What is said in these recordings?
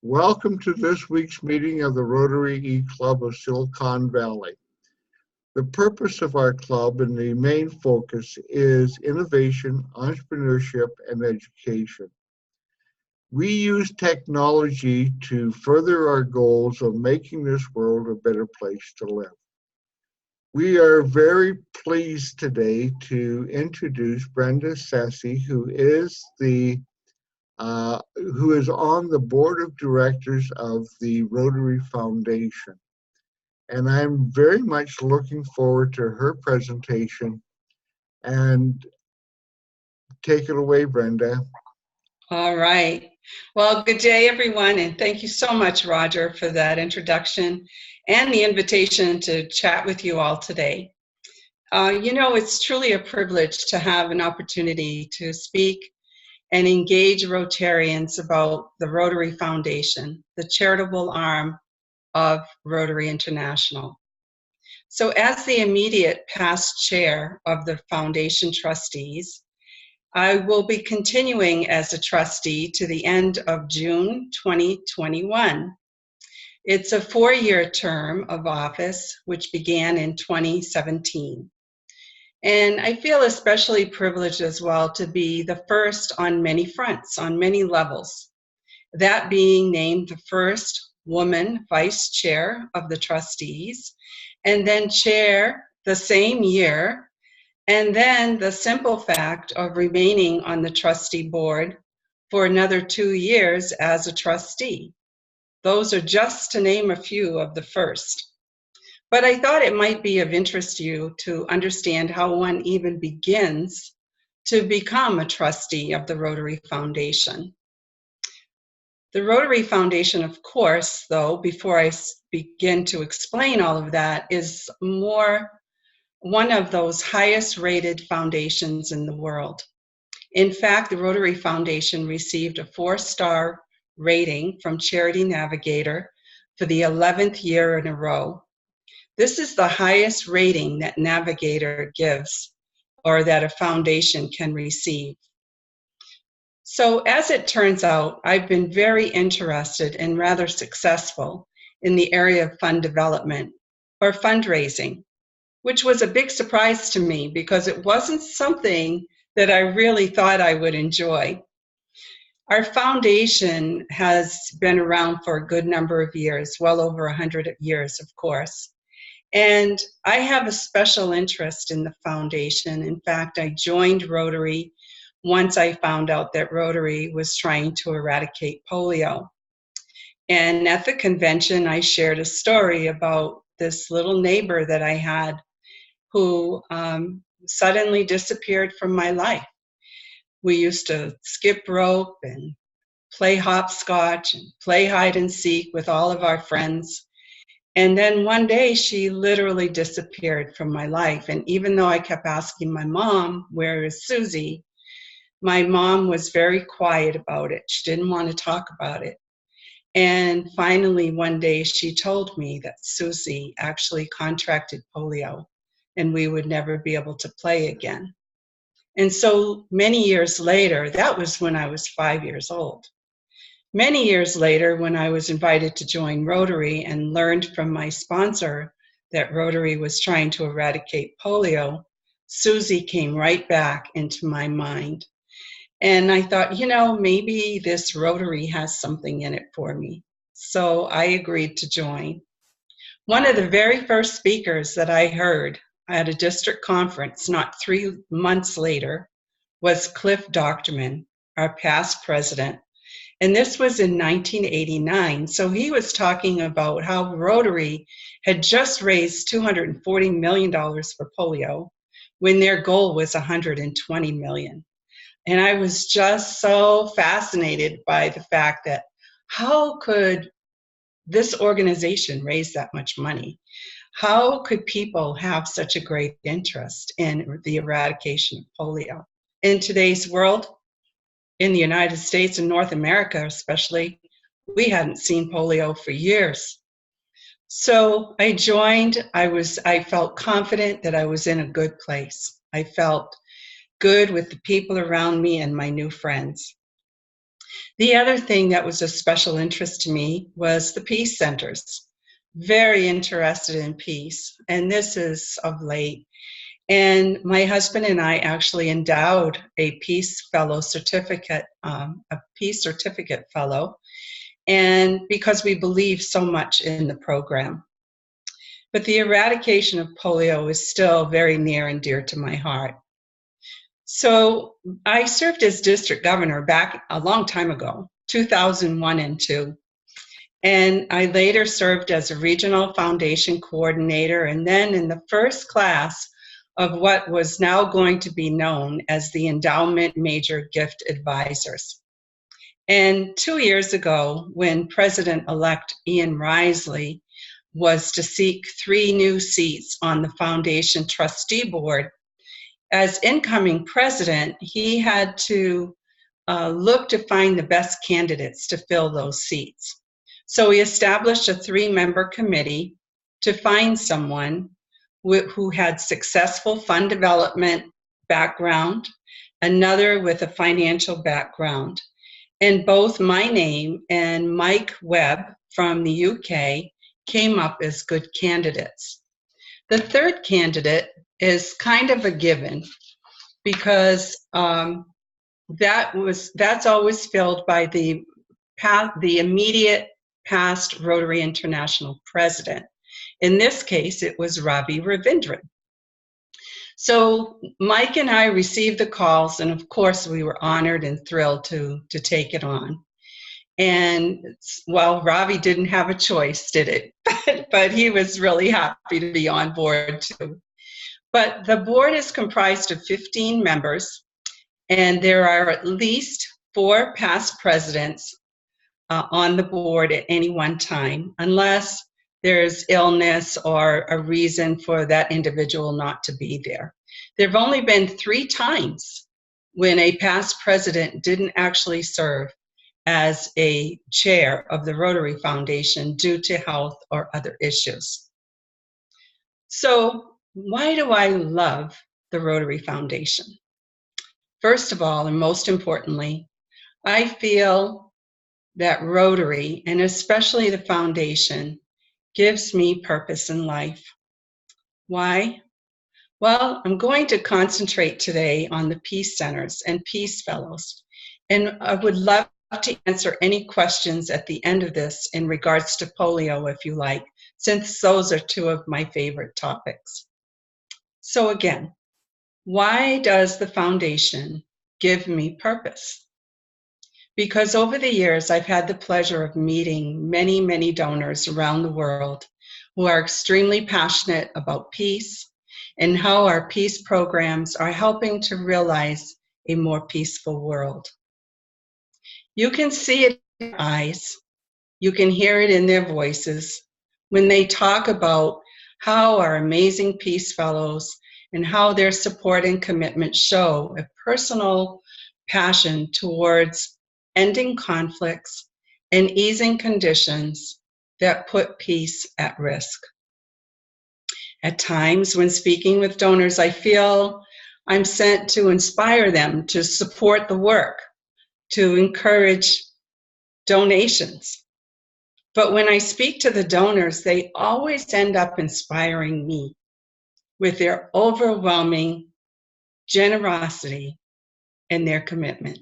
Welcome to this week's meeting of the Rotary E-Club of Silicon Valley. The purpose of our club and the main focus is innovation, entrepreneurship, and education. We use technology to further our goals of making this world a better place to live. We are very pleased today to introduce Brenda Cressey, who is on the board of directors of the Rotary Foundation. And I'm very much looking forward to her presentation. And take it away, Brenda. All right. Well, good day, everyone, and thank you so much, Roger, for that introduction and the invitation to chat with you all today. It's truly a privilege to have an opportunity to speak and engage Rotarians about the Rotary Foundation, the charitable arm of Rotary International. So as the immediate past chair of the Foundation trustees, I will be continuing as a trustee to the end of June 2021. It's a 4-year term of office, which began in 2017. And I feel especially privileged as well to be the first on many fronts, on many levels. That being named the first woman vice chair of the trustees, and then chair the same year, and then the simple fact of remaining on the trustee board for another 2 years as a trustee. Those are just to name a few of the first. But I thought it might be of interest to you to understand how one even begins to become a trustee of the Rotary Foundation. The Rotary Foundation, of course, though, before I begin to explain all of that, is one of those highest rated foundations in the world. In fact, the Rotary Foundation received a 4-star rating from Charity Navigator for the 11th year in a row. This is the highest rating that Navigator gives or that a foundation can receive. So as it turns out, I've been very interested and rather successful in the area of fund development or fundraising, which was a big surprise to me because it wasn't something that I really thought I would enjoy. Our foundation has been around for a good number of years, well over 100 years, of course. And I have a special interest in the foundation. In fact, I joined Rotary once I found out that Rotary was trying to eradicate polio. And at the convention, I shared a story about this little neighbor that I had who suddenly disappeared from my life. We used to skip rope and play hopscotch and play hide and seek with all of our friends. And then one day she literally disappeared from my life. And even though I kept asking my mom, "Where is Susie?" my mom was very quiet about it. She didn't want to talk about it. And finally, one day she told me that Susie actually contracted polio and we would never be able to play again. And so many years later, that was when I was 5 years old. Many years later, when I was invited to join Rotary and learned from my sponsor that Rotary was trying to eradicate polio, Susie came right back into my mind. And I thought, maybe this Rotary has something in it for me. So I agreed to join. One of the very first speakers that I heard at a district conference not 3 months later was Cliff Docterman, our past president. And this was in 1989. So he was talking about how Rotary had just raised $240 million for polio when their goal was $120 million. And I was just so fascinated by the fact that how could this organization raise that much money? How could people have such a great interest in the eradication of polio? In today's world, in the United States and North America especially, we hadn't seen polio for years. So I joined. I felt confident that I was in a good place. I felt good with the people around me and my new friends. The other thing that was of special interest to me was the peace centers. Very interested in peace, and this is of late. And my husband and I actually endowed a Peace Fellow certificate, a Peace Certificate Fellow, and because we believe so much in the program. But the eradication of polio is still very near and dear to my heart. So I served as district governor back a long time ago, 2001 and 2. And I later served as a regional foundation coordinator, and then in the first class of what was now going to be known as the Endowment Major Gift Advisors. And 2 years ago, when President-elect Ian Risley was to seek 3 new seats on the foundation trustee board, as incoming president, he had to look to find the best candidates to fill those seats. So he established a 3-member committee to find someone who had successful fund development background, another with a financial background. And both my name and Mike Webb from the UK came up as good candidates. The third candidate is kind of a given because that's always filled by the immediate past Rotary International president. In this case, it was Ravi Ravindran. So Mike and I received the calls, and of course we were honored and thrilled to take it on. And well, Ravi didn't have a choice, did it? But he was really happy to be on board too. But the board is comprised of 15 members, and there are at least 4 past presidents on the board at any one time, unless there's illness or a reason for that individual not to be there. There have only been 3 times when a past president didn't actually serve as a chair of the Rotary Foundation due to health or other issues. So why do I love the Rotary Foundation? First of all, and most importantly, I feel that Rotary, and especially the foundation, gives me purpose in life. Why? Well, I'm going to concentrate today on the Peace Centers and Peace Fellows, and I would love to answer any questions at the end of this in regards to polio, if you like, since those are 2 of my favorite topics. So again, why does the foundation give me purpose? Because over the years, I've had the pleasure of meeting many, many donors around the world who are extremely passionate about peace and how our peace programs are helping to realize a more peaceful world. You can see it in their eyes, you can hear it in their voices when they talk about how our amazing Peace Fellows and how their support and commitment show a personal passion towards ending conflicts and easing conditions that put peace at risk. At times when speaking with donors, I feel I'm sent to inspire them to support the work, to encourage donations. But when I speak to the donors, they always end up inspiring me with their overwhelming generosity and their commitment.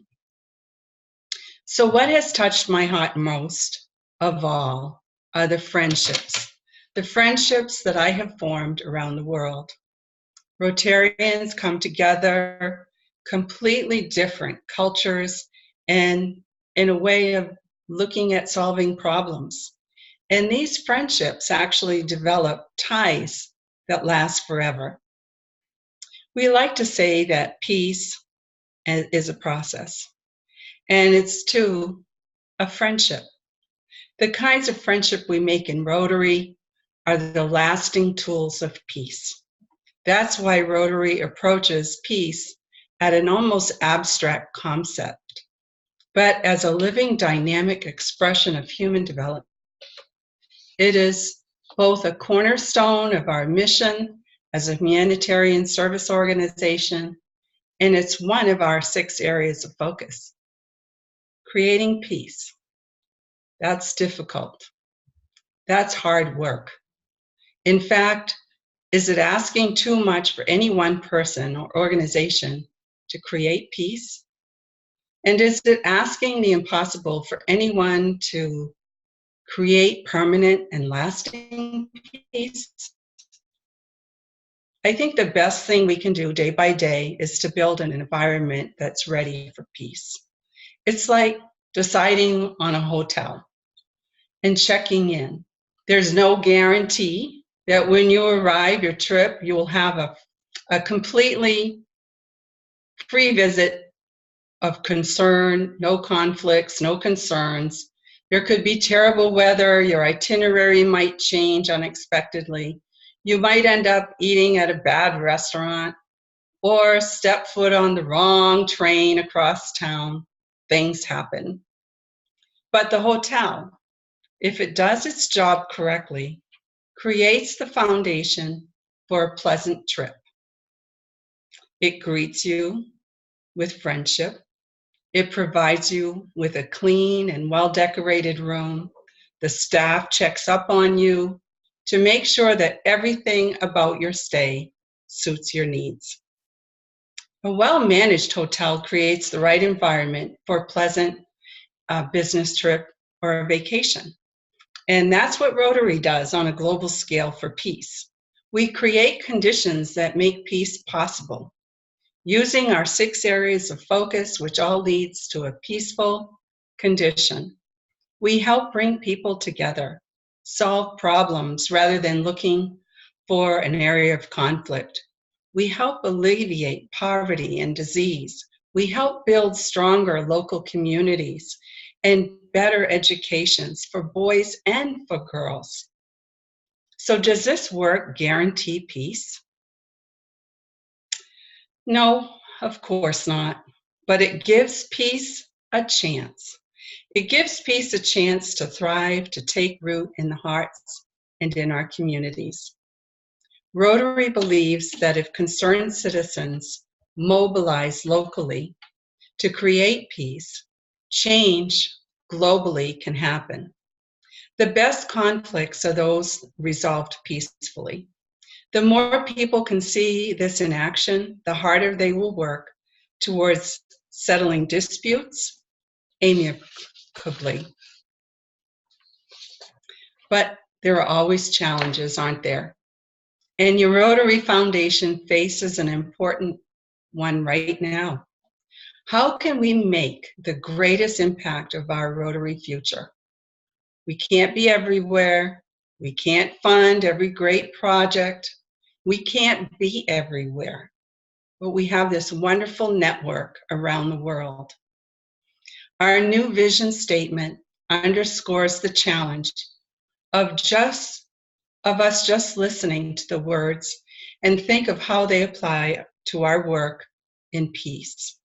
So what has touched my heart most of all are the friendships that I have formed around the world. Rotarians come together, completely different cultures, and in a way of looking at solving problems. And these friendships actually develop ties that last forever. We like to say that peace is a process, and it's too a friendship. The kinds of friendship we make in Rotary are the lasting tools of peace. That's why Rotary approaches peace at an almost abstract concept, but as a living, dynamic expression of human development. It is both a cornerstone of our mission as a humanitarian service organization, and it's one of our 6 areas of focus. Creating peace. That's difficult. That's hard work. In fact, is it asking too much for any one person or organization to create peace? And is it asking the impossible for anyone to create permanent and lasting peace? I think the best thing we can do day by day is to build an environment that's ready for peace. It's like deciding on a hotel and checking in. There's no guarantee that when you arrive your trip, you will have a completely free visit of concern, no conflicts, no concerns. There could be terrible weather, your itinerary might change unexpectedly. You might end up eating at a bad restaurant or step foot on the wrong train across town. Things happen. But the hotel, if it does its job correctly, creates the foundation for a pleasant trip. It greets you with friendship. It provides you with a clean and well-decorated room. The staff checks up on you to make sure that everything about your stay suits your needs. A well-managed hotel creates the right environment for a pleasant business trip or a vacation. And that's what Rotary does on a global scale for peace. We create conditions that make peace possible, using our 6 areas of focus, which all leads to a peaceful condition. We help bring people together, solve problems rather than looking for an area of conflict. We help alleviate poverty and disease. We help build stronger local communities and better educations for boys and for girls. So does this work guarantee peace? No, of course not. But it gives peace a chance. It gives peace a chance to thrive, to take root in the hearts and in our communities. Rotary believes that if concerned citizens mobilize locally to create peace, change globally can happen. The best conflicts are those resolved peacefully. The more people can see this in action, the harder they will work towards settling disputes amicably. But there are always challenges, aren't there? And your Rotary Foundation faces an important one right now. How can we make the greatest impact of our Rotary future? We can't be everywhere. We can't fund every great project. We can't be everywhere. But we have this wonderful network around the world. Our new vision statement underscores the challenge of us just listening to the words and think of how they apply to our work in peace.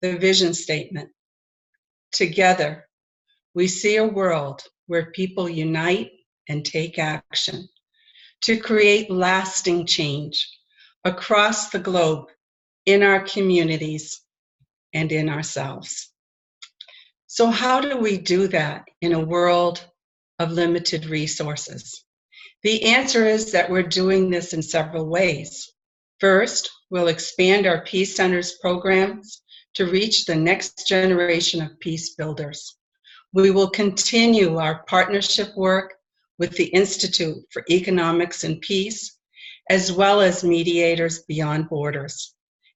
The vision statement. Together, we see a world where people unite and take action to create lasting change across the globe, in our communities, and in ourselves. So how do we do that in a world of limited resources? The answer is that we're doing this in several ways. First, we'll expand our Peace Centers programs to reach the next generation of peace builders. We will continue our partnership work with the Institute for Economics and Peace, as well as Mediators Beyond Borders.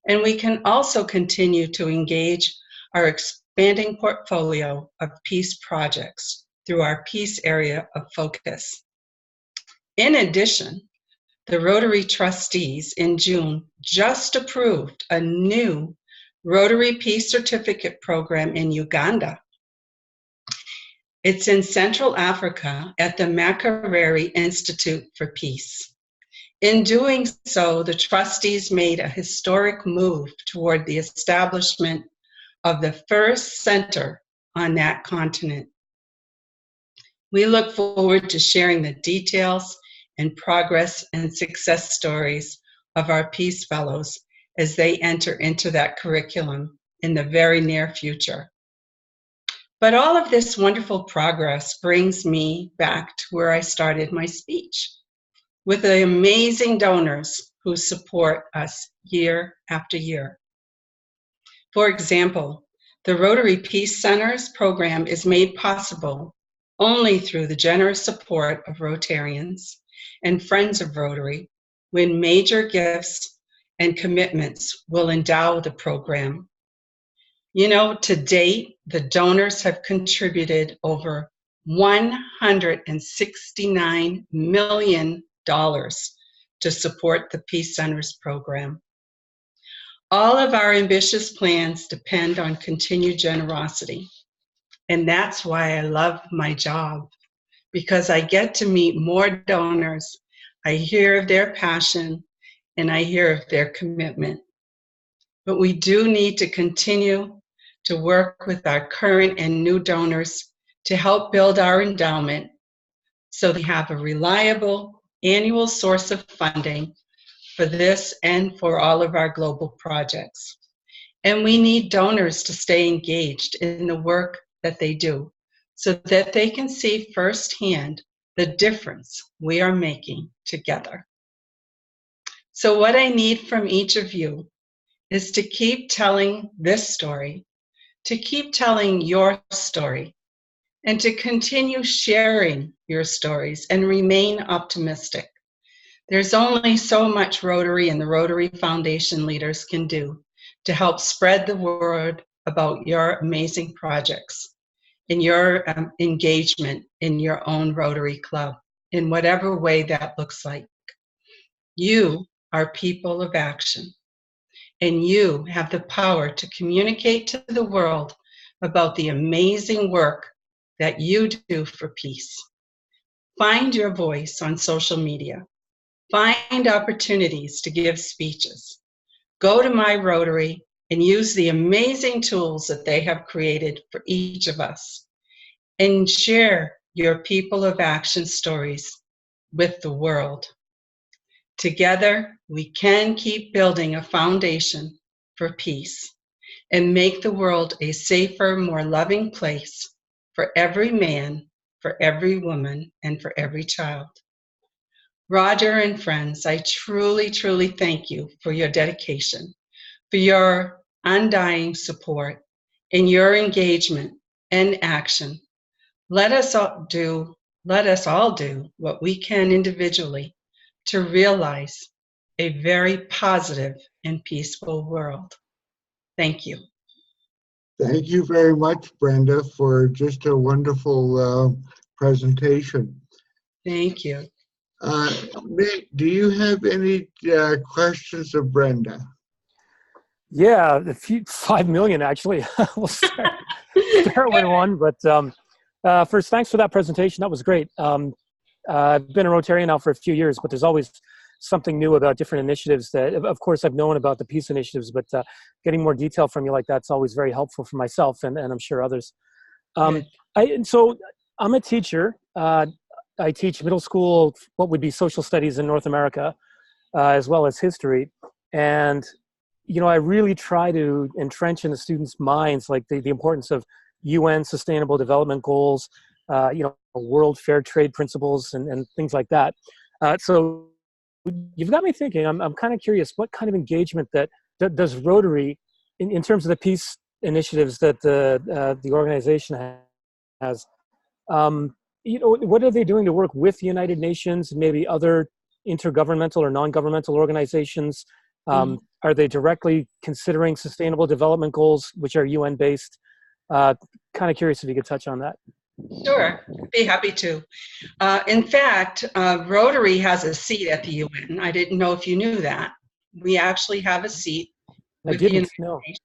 And we can also continue to engage our expanding portfolio of peace projects through our peace area of focus. In addition, the Rotary trustees in June just approved a new Rotary Peace Certificate program in Uganda. It's in Central Africa at the Makerere Institute for Peace. In doing so, the trustees made a historic move toward the establishment of the first center on that continent. We look forward to sharing the details and progress and success stories of our Peace Fellows as they enter into that curriculum in the very near future. But all of this wonderful progress brings me back to where I started my speech, with the amazing donors who support us year after year. For example, the Rotary Peace Centers program is made possible only through the generous support of Rotarians and Friends of Rotary, when major gifts and commitments will endow the program. You know, to date, the donors have contributed over $169 million to support the Peace Centers program. All of our ambitious plans depend on continued generosity. And that's why I love my job, because I get to meet more donors. I hear of their passion and I hear of their commitment. But we do need to continue to work with our current and new donors to help build our endowment so we have a reliable annual source of funding for this and for all of our global projects. And we need donors to stay engaged in the work that they do so that they can see firsthand the difference we are making together. So what I need from each of you is to keep telling this story, to keep telling your story, and to continue sharing your stories and remain optimistic. There's only so much Rotary and the Rotary Foundation leaders can do to help spread the word about your amazing projects and your engagement in your own Rotary Club, in whatever way that looks like. You are people of action, and you have the power to communicate to the world about the amazing work that you do for peace. Find your voice on social media. Find opportunities to give speeches. Go to My Rotary and use the amazing tools that they have created for each of us, and share your people of action stories with the world. Together, we can keep building a foundation for peace and make the world a safer, more loving place for every man, for every woman, and for every child. Roger and friends, I truly, truly thank you for your dedication, for your undying support, and your engagement and action. Let us all do what we can individually to realize a very positive and peaceful world. Thank you. Thank you very much, Brenda, for just a wonderful presentation. Thank you. Nate, do you have any questions of Brenda? Yeah, 5 million actually. We'll start with one, but first, thanks for that presentation. That was great. I've been a Rotarian now for a few years, but there's always something new about different initiatives that, of course, I've known about the peace initiatives, but getting more detail from you like that's always very helpful for myself and I'm sure others. So I'm a teacher. I teach middle school, what would be social studies in North America, as well as history. And, you know, I really try to entrench in the students' minds, like the importance of UN Sustainable Development Goals, you know, World Fair Trade Principles and things like that. So you've got me thinking, I'm kind of curious, what kind of engagement that does Rotary, in terms of the peace initiatives that the organization has, you know, what are they doing to work with the United Nations and maybe other intergovernmental or non-governmental organizations? Are they directly considering sustainable development goals, which are UN-based? Kind of curious if you could touch on that. Sure, be happy to. In fact, Rotary has a seat at the UN. I didn't know if you knew that. We actually have a seat with the United Nations.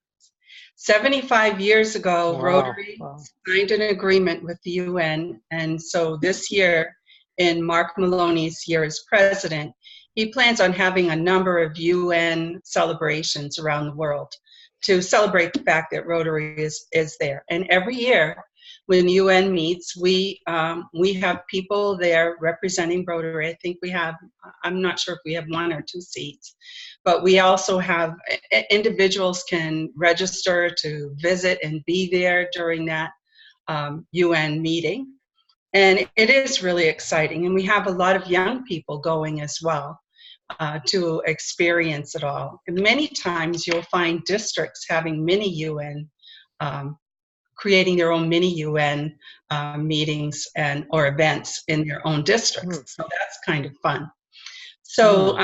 75 years ago, Wow. Rotary signed an agreement with the UN, and so this year, in Mark Maloney's year as president, he plans on having a number of UN celebrations around the world to celebrate the fact that Rotary is there. And every year, when UN meets, we have people there representing Rotary. I think we have, I'm not sure if we have 1 or 2 seats, but we also have, individuals can register to visit and be there during that UN meeting. And it is really exciting. And we have a lot of young people going as well to experience it all. And many times you'll find districts having mini UN, creating their own mini UN meetings or events in their own districts. So that's kind of fun. So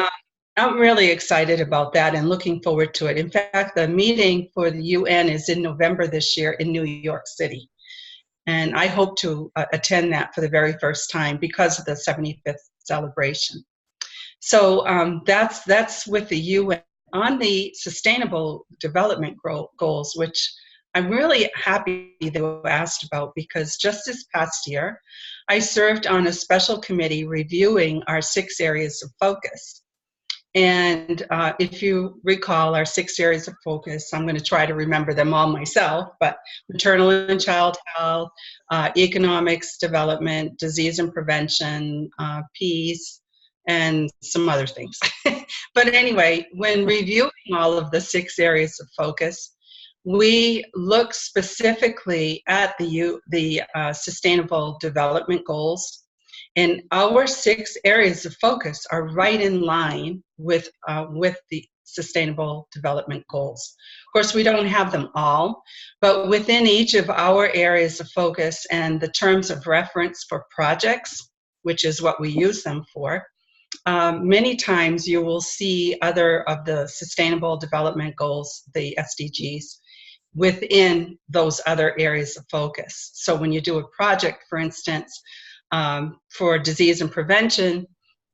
I'm really excited about that and looking forward to it. In fact, the meeting for the UN is in November this year in New York City. And I hope to attend that for the very first time because of the 75th celebration. So that's with the UN. On the Sustainable Development Goals, which I'm really happy they were asked about, because just this past year, I served on a special committee reviewing our 6 areas of focus. And if you recall our 6 areas of focus, I'm going to try to remember them all myself, but maternal and child health, economics development, disease and prevention, peace, and some other things. But anyway, when reviewing all of the 6 areas of focus, we look specifically at the Sustainable Development Goals. And our 6 areas of focus are right in line with the Sustainable Development Goals. Of course, we don't have them all, but within each of our areas of focus and the terms of reference for projects, which is what we use them for, many times you will see other of the Sustainable Development Goals, the SDGs, within those other areas of focus. So when you do a project, for instance, for disease and prevention,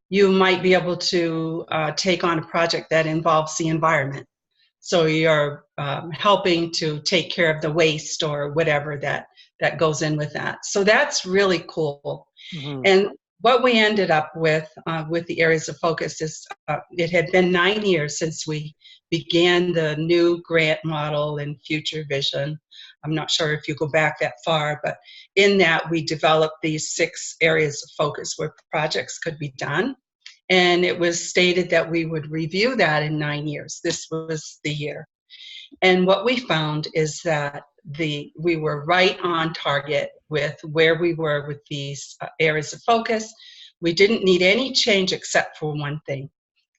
you might be able to take on a project that involves the environment. So you're helping to take care of the waste or whatever that goes in with that. So that's really cool. And what we ended up with the areas of focus is it had been 9 years since we began the new grant model and future vision. I'm not sure if you go back that far, but in that we developed these 6 areas of focus where projects could be done. And it was stated that we would review that in 9 years. This was the year. And what we found is that we were right on target with where we were with these areas of focus. We didn't need any change except for one thing,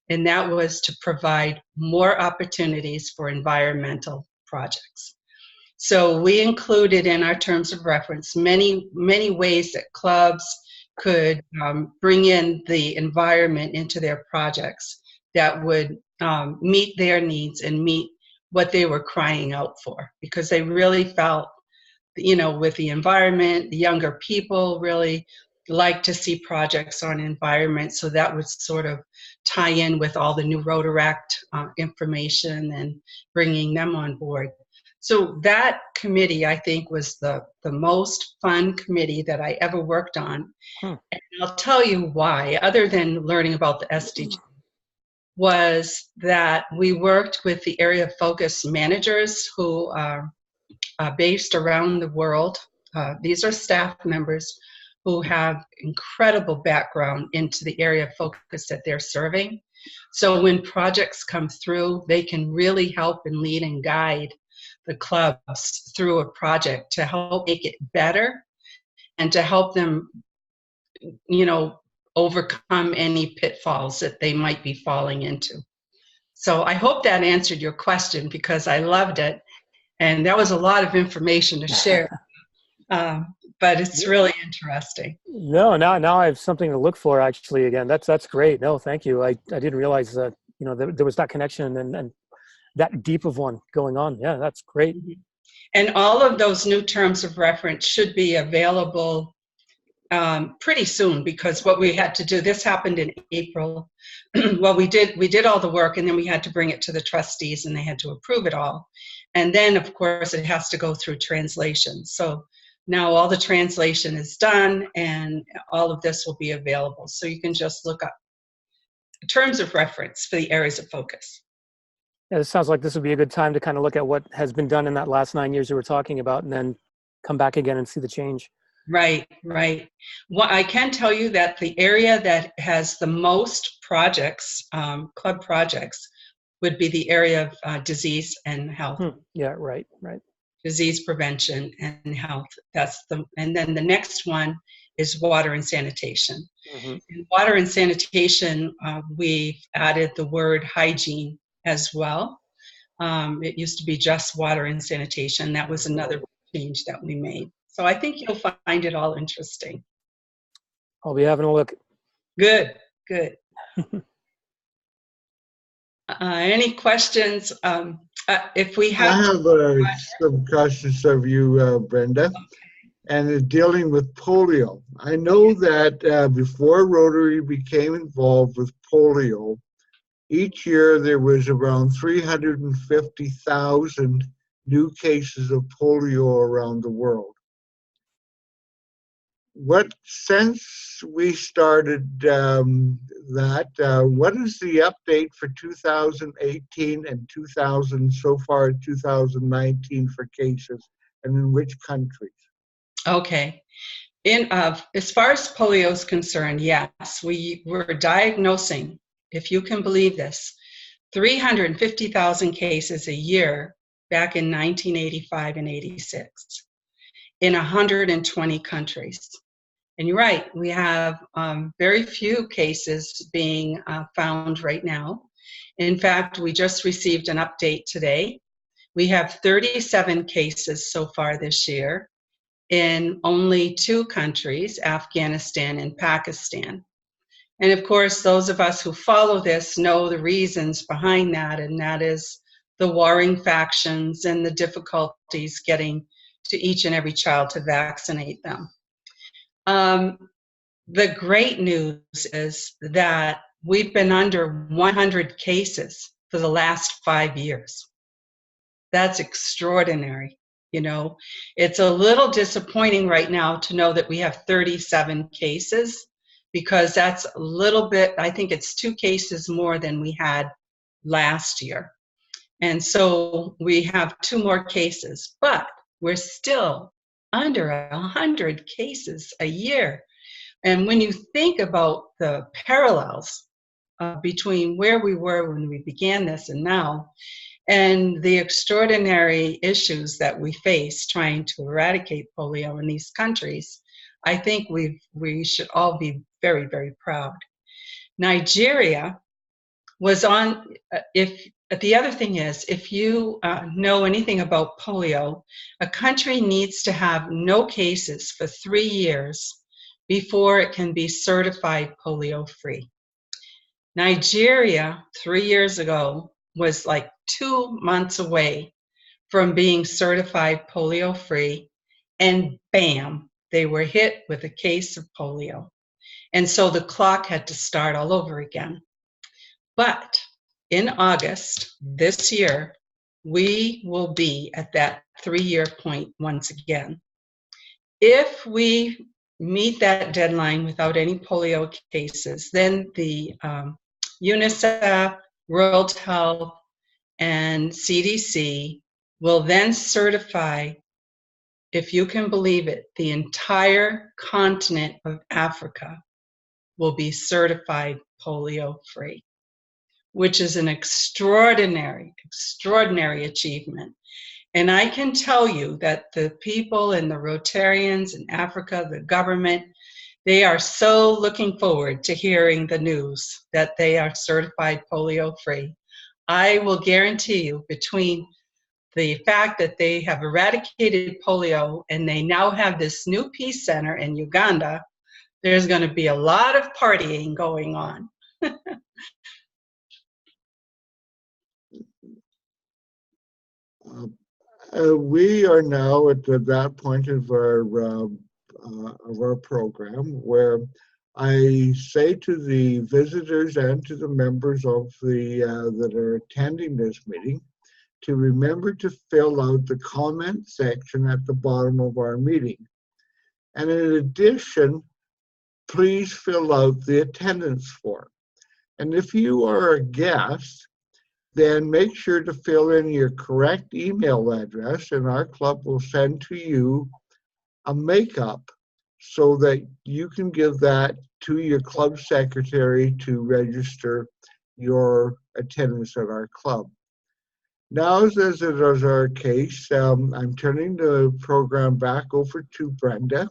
and that was to provide more opportunities for environmental projects. So we included in our terms of reference many ways that clubs could bring in the environment into their projects that would meet their needs and meet what they were crying out for, because they really felt, with the environment, the younger people really like to see projects on environment. So that would sort of tie in with all the new Rotaract information and bringing them on board. So that committee, I think, was the most fun committee that I ever worked on. And I'll tell you why, other than learning about the SDG, was that we worked with the area of focus managers who are based around the world. These are staff members who have incredible background into the area of focus that they're serving. So when projects come through, they can really help and lead and guide the clubs through a project to help make it better and to help them, overcome any pitfalls that they might be falling into. So I hope that answered your question, because I loved it. And that was a lot of information to share. But it's really interesting. No, now I have something to look for, actually. Again, that's great. No, thank you. I didn't realize that, there was that connection and that deep of one going on. Yeah, that's great. And all of those new terms of reference should be available pretty soon, because what we had to do, this happened in April. Well, we did all the work, and then we had to bring it to the trustees and they had to approve it all. And then of course it has to go through translation. So now all the translation is done and all of this will be available. So you can just look up terms of reference for the areas of focus. Yeah, it sounds like this would be a good time to kind of look at what has been done in that last 9 years you were talking about, and then come back again and see the change. Right. Well, I can tell you that the area that has the most projects, club projects, would be the area of disease and health. Yeah, right. disease prevention and health. And then the next one is water and sanitation. Mm-hmm. In water and sanitation, we've added the word hygiene as well. It used to be just water and sanitation. That was another change that we made. So I think you'll find it all interesting. I'll be having a look. Good, good. Any questions? If we I have, have some questions of you, Brenda, and it's dealing with polio. I know that before Rotary became involved with polio, each year there was around 350,000 new cases of polio around the world. Since we started what is the update for 2018 and 2000 so far 2019 for cases, and in which countries? okay. As far as polio is concerned, yes, we were diagnosing, if you can believe this, 350,000 cases a year back in 1985 and 86 in 120 countries. And you're right, we have very few cases being found right now. In fact, we just received an update today. We have 37 cases so far this year in only 2 countries, Afghanistan and Pakistan. And of course, those of us who follow this know the reasons behind that, and that is the warring factions and the difficulties getting to each and every child to vaccinate them. The great news is that we've been under 100 cases for the last 5 years. That's extraordinary. You know, it's a little disappointing right now to know that we have 37 cases, because that's a little bit, I think it's 2 cases more than we had last year. And so we have 2 more cases, but we're still under 100 cases a year. And when you think about the parallels between where we were when we began this and now, and the extraordinary issues that we face trying to eradicate polio in these countries, I think we should all be very, very proud. Nigeria was on, the other thing is, if you know anything about polio, a country needs to have no cases for 3 years before it can be certified polio-free. Nigeria, 3 years ago, was like 2 months away from being certified polio-free, and bam, they were hit with a case of polio. And so the clock had to start all over again. But in August this year, we will be at that 3-year point once again. If we meet that deadline without any polio cases, then the UNICEF, World Health, and CDC will then certify, if you can believe it, the entire continent of Africa will be certified polio-free, which is an extraordinary, extraordinary achievement. And I can tell you that the people and the Rotarians in Africa, the government, they are so looking forward to hearing the news that they are certified polio-free. I will guarantee you, between the fact that they have eradicated polio and they now have this new peace center in Uganda, there's going to be a lot of partying going on. We are now at that point of our program where I say to the visitors and to the members of that are attending this meeting to remember to fill out the comment section at the bottom of our meeting. And in addition, please fill out the attendance form. And if you are a guest, then make sure to fill in your correct email address, and our club will send to you a makeup so that you can give that to your club secretary to register your attendance at our club. Now, as it is our case, I'm turning the program back over to Brenda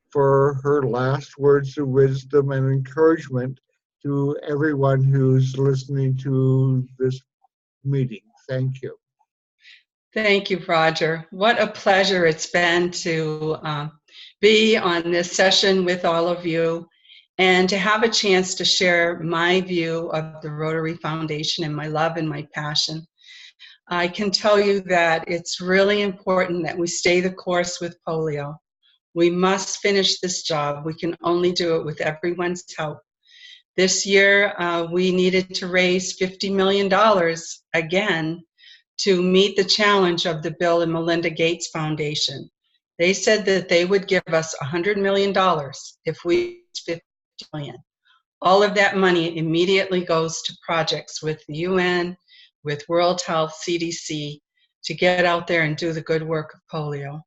for her last words of wisdom and encouragement to everyone who's listening to this meeting. Thank you. Thank you, Roger. What a pleasure it's been to be on this session with all of you and to have a chance to share my view of the Rotary Foundation and my love and my passion. I can tell you that it's really important that we stay the course with polio. We must finish this job. We can only do it with everyone's help. This year, we needed to raise $50 million again to meet the challenge of the Bill and Melinda Gates Foundation. They said that they would give us $100 million if we raised $50 million. All of that money immediately goes to projects with the UN, with World Health, CDC, to get out there and do the good work of polio.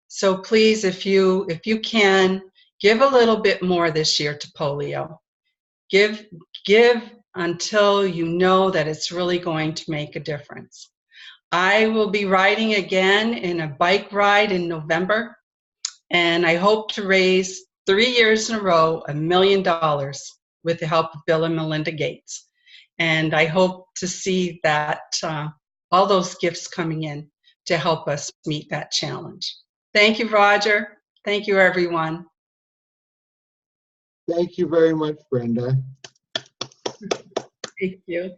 So please, if you can, give a little bit more this year to polio. Give until you know that it's really going to make a difference. I will be riding again in a bike ride in November, and I hope to raise 3 years in a row $1 million with the help of Bill and Melinda Gates. And I hope to see that all those gifts coming in to help us meet that challenge. Thank you, Roger. Thank you, everyone. Thank you very much, Brenda. Thank you.